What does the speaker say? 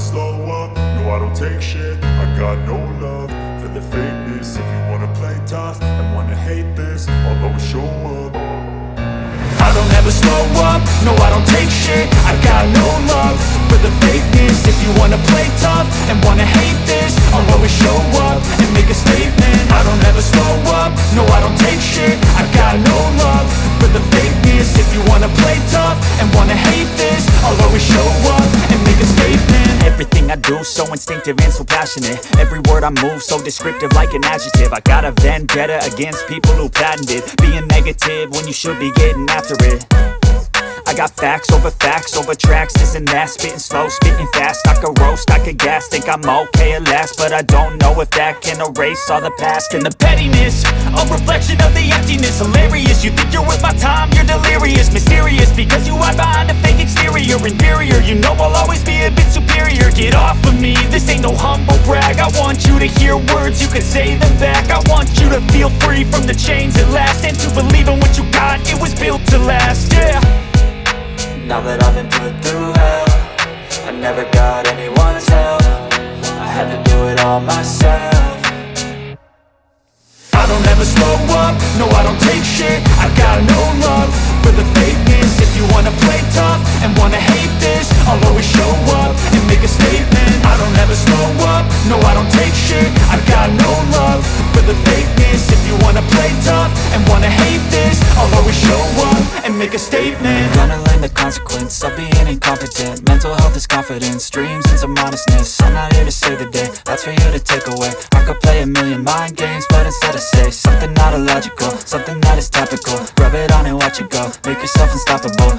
slow up, no I don't take shit. I got no love for the fakeness. If you wanna play tough and wanna hate this, I'll always show up. I don't ever slow up, no I don't take shit. I got no love for the fakeness. If you wanna play tough and wanna hate this, I'll always show up and make a statement. I don't ever slow up, no I don't take shit. I got no love for the fakeness. If you wanna play tough and wanna hate this, I'll always show up and make a statement. Everything I do so instinctive and so passionate. Every word I move so descriptive like an adjective. I got a vendetta against people who patented being negative when you should be getting after it. I got facts over tracks, this and that. Spitting slow, spitting fast, I could roast, I could gas. Think I'm okay at last, but I don't know if that can erase all the past. And the pettiness, a reflection of the emptiness. Hilarious, you think you're worth my time, you're delirious. Mysterious, because you hide behind a fake exterior. Inferior, you know I'll always be a bit superior. Get off of me, this ain't no humble brag. I want you to hear words, you can say them back. I want you to feel free from the chains at last, and to believe in what you got, it was built to last, yeah. Now that I've been put through hell, I never got anyone's help. I had to do it all myself. I don't ever slow up, no I don't take shit. I got no love for the fakeness. If you wanna play tough and wanna hate this, I'll always show up and make a statement. I don't ever slow up, no I don't take shit. I got no love for the fakeness. If you wanna play tough and wanna hate this, I'll always show up and make a statement. Gonna learn the consequence of being incompetent. Mental health is confidence, dreams and some honestness. I'm not here to save the day, that's for you to take away. I could play a million mind games, but instead I say something not illogical, something that is topical. Rub it on and watch it go, make yourself unstoppable.